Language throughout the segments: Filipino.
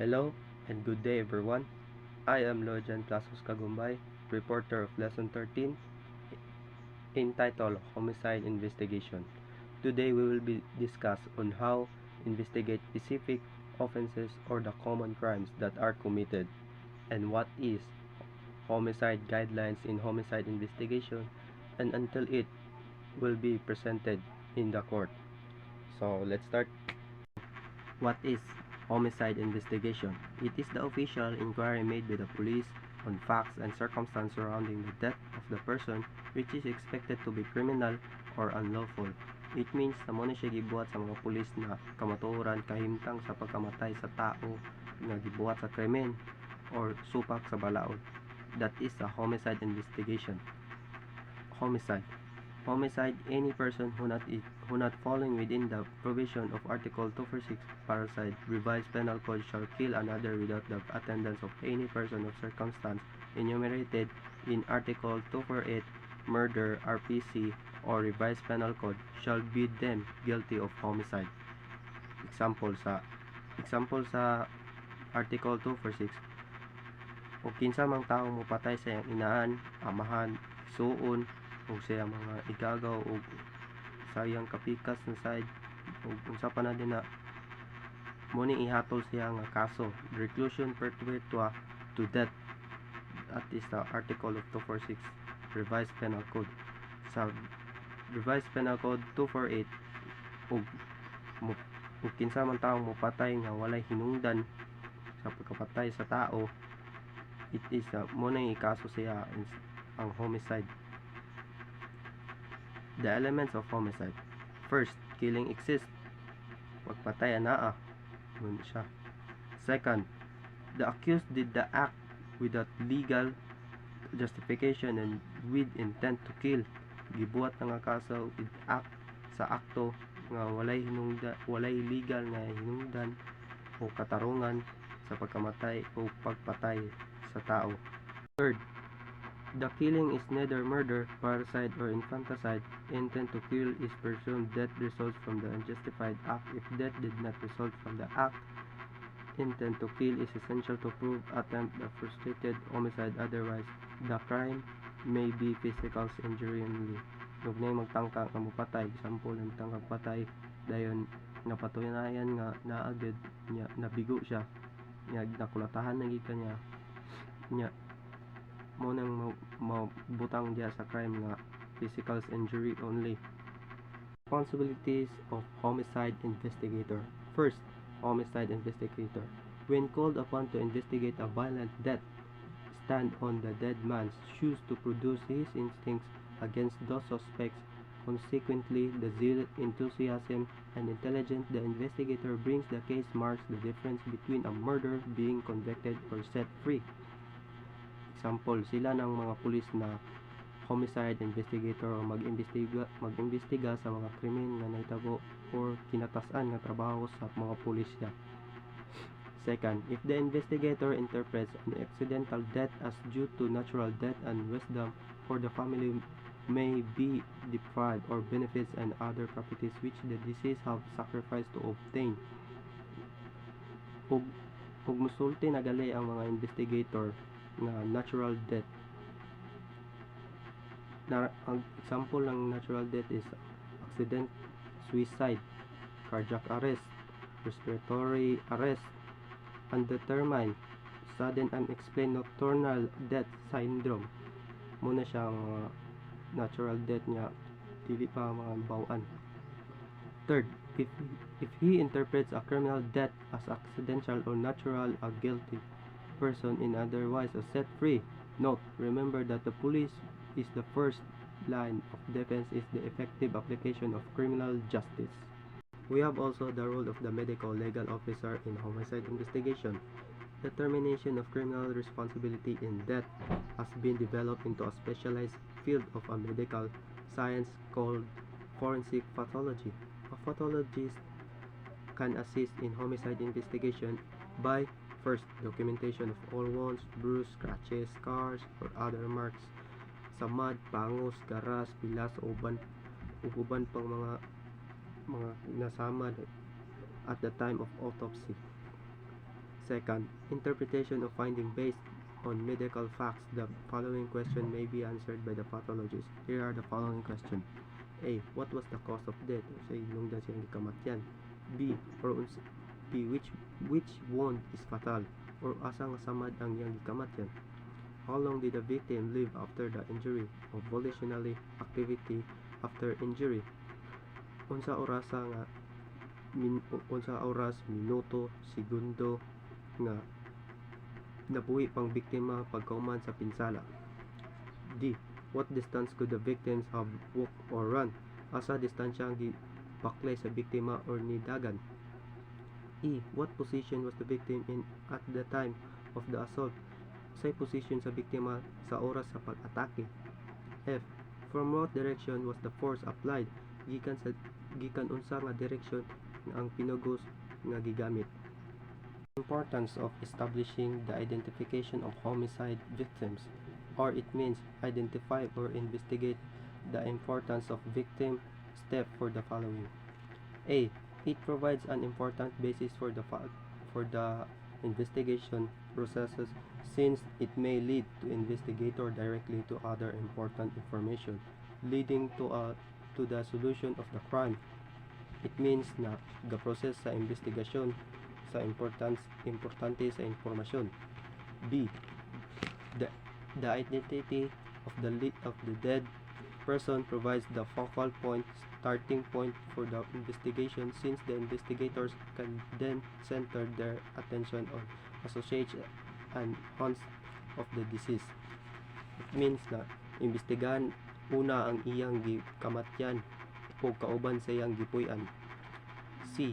Hello and good day everyone. I am Lojan Plasos Kagumbay, reporter of Lesson 13, entitled Homicide Investigation. Today we will be discuss on how investigate specific offenses or the common crimes that are committed and what is homicide guidelines in homicide investigation and until it will be presented in the court. So let's start. What is homicide investigation? It is the official inquiry made by the police on facts and circumstances surrounding the death of the person which is expected to be criminal or unlawful. It means na mo na siya gibuhat sa mga pulis na kamatuoran kahimtang sa pagkamatay sa tao nga gibuhat sa krimen or supak sa balaod. That is a homicide investigation. Homicide. Homicide, any person who not falling within the provision of Article 246 Parasite Revised Penal Code shall kill another without the attendance of any person of circumstance enumerated in Article 248 Murder RPC or Revised Penal Code shall be deemed guilty of homicide. Example sa Article 246, o kinsa mang tawo mopatay sa iyang inaan, amahan, suon o siya mga igagaw o sayang kapikas na side o unsa pa na din na mo ni ihatol siya nga kaso reclusion perpetua to death. That is the article of 246 Revised Penal Code. Sa Revised Penal Code 248 og kinsa man tawo mopatay nga walay hinungdan sa pagkapatay sa tao, it is mo na ikaso siya ang homicide. The elements of homicide. First, killing exists. Pagpatay anaa. Nun siya. Second, the accused did the act without legal justification and with intent to kill. Gibuhat na nga kaso with act sa akto nga walay legal nga hinungdan o katarungan sa pagkamatay o pagpatay sa tao. Third, the killing is neither murder, parricide, or infanticide. Intent to kill is presumed death results from the unjustified act. If death did not result from the act, intent to kill is essential to prove attempt the frustrated homicide. Otherwise, the crime may be physical injury only. Huwag na magtangka nga mupatay. Example, nagtangkang patay dayon napatunayan nga naagad niya nabigo siya. Nakulatahan na gid kanya. Nya mo nang mabutang diya sa crime nga physical injury only. Responsibilities of homicide investigator. First, homicide investigator. When called upon to investigate a violent death, stand on the dead man's shoes to produce his instincts against those suspects. Consequently, the zeal, enthusiasm, and intelligence the investigator brings the case marks the difference between a murder being convicted or set free. Example, sila ng mga pulis na homicide investigator o mag-imbestiga sa mga krimen nga nahitabo or kinatasan nga trabaho sa mga pulisya. Second, if the investigator interprets an accidental death as due to natural death and wisdom for the family may be deprived or benefits and other properties which the deceased have sacrificed to obtain. Ug musulti na gali ang mga investigator nga natural death. Ang example ng natural death is accident, suicide, cardiac arrest, respiratory arrest, undetermined, sudden unexplained nocturnal death syndrome. Muna siyang natural death nga dili pa mga bawaan. Third, if he interprets a criminal death as accidental or natural, a guilty person in otherwise is set free. Note, remember that the police is the first line of defense is the effective application of criminal justice. We have also the role of the medical legal officer in homicide investigation. Determination of criminal responsibility in death has been developed into a specialized field of a medical science called forensic pathology. A pathologist can assist in homicide investigation by first, documentation of all wounds, bruises, scratches, scars, or other marks sa mud, pangos, garas, pilas, uban pang mga nasamad at the time of autopsy. Second, interpretation of finding based on medical facts. The following question may be answered by the pathologist. Here are the following questions. A. What was the cause of death? Sa inungdan siyang gikamatyan. B. B. Which wound is fatal? Or asa nga samad ang iyang gikamatyan? How long did the victim live after the injury? O volitionally activity after injury? Unsa oras, minuto, segundo nga nabuhi pang biktima pagkauman sa pinsala. D. What distance could the victims have walked or run? Asa distansya ang gipaklay sa biktima or nidagan? E. What position was the victim in at the time of the assault? Say position sa biktima sa oras sa pag-atake. F. From what direction was the force applied? Gikan unsa nga direksyon ang pinugos nga gigamit. Importance of establishing the identification of homicide victims, or it means identify or investigate the importance of victim step for the following. A. It provides an important basis for the investigation processes, since it may lead to investigator directly to other important information leading to the solution of the crime. It means na the process sa investigasyon sa importante sa informasyon. B. The identity of the dead person provides the focal point, starting point for the investigation, since the investigators can then center their attention on associates and haunts of the deceased. It means na imbestigahan una ang iyang gikamatyan o kauban sa iyang gipuy-an. C.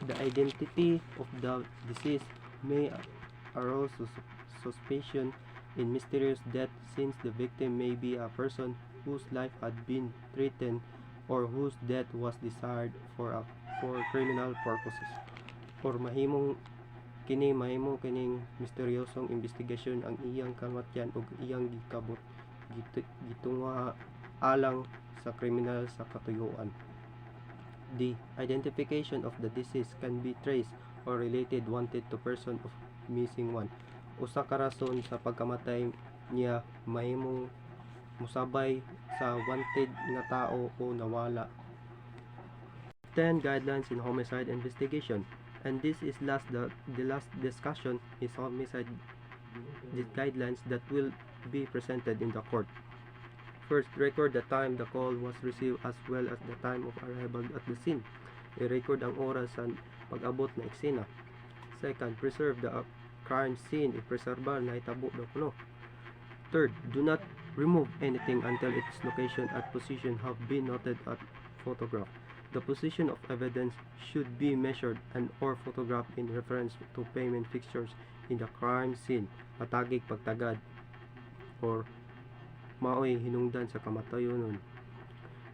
The identity of the deceased may arouse suspicion in mysterious death, since the victim may be a person whose life had been threatened or whose death was desired for criminal purposes. Or mahimong kining misteryosong investigasyon ang iyang kamatyan ug iyang gikabot gitunga alang sa kriminal sa katuyuan. D. Identification of the deceased can be traced or related wanted to person of missing one. Usa ka rason sa pagkamatay niya mahimong musabay sa wanted nga tao o nawala. 10 guidelines in homicide investigation, and this is the last discussion is homicide guidelines that will be presented in the court. First, record the time the call was received as well as the time of arrival at the scene. I-record ang oras sa pag-abot na eksena. Second, preserve the crime scene. I-preserbar na itabo daw kuno. Third, do not remove anything until its location and position have been noted at photograph. The position of evidence should be measured and or photographed in reference to payment fixtures in the crime scene. Matagig pagtagad or maoy hinungdan sa kamatayonon.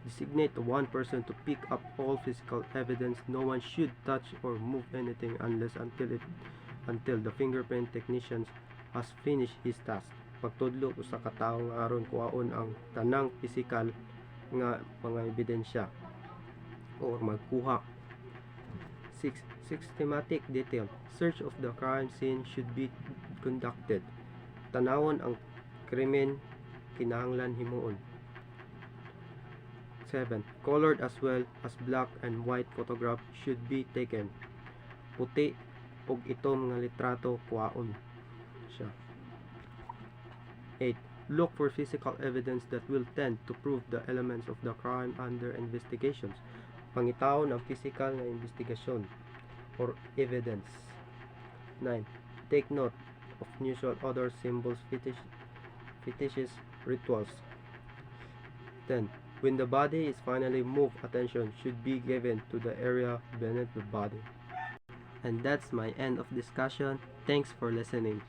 Designate one person to pick up all physical evidence. No one should touch or move anything until the fingerprint technician has finished his task. Pagtudlo usa ka tawo nga aron kuhaon ang tanang physical nga mga ebidensya or magkuha. 6. Systematic detail. Search of the crime scene should be conducted. Tanawon ang krimen kinahanglan himuon. 7. Colored as well as black and white photograph should be taken. Puti ug itom nga litrato kuhaon siya. 8. Look for physical evidence that will tend to prove the elements of the crime under investigations. Pangitawon ang physical nga investigasyon or evidence. 9. Take note of unusual other symbols, fetishes, rituals. 10. When the body is finally moved, attention should be given to the area beneath the body. And that's my end of discussion. Thanks for listening.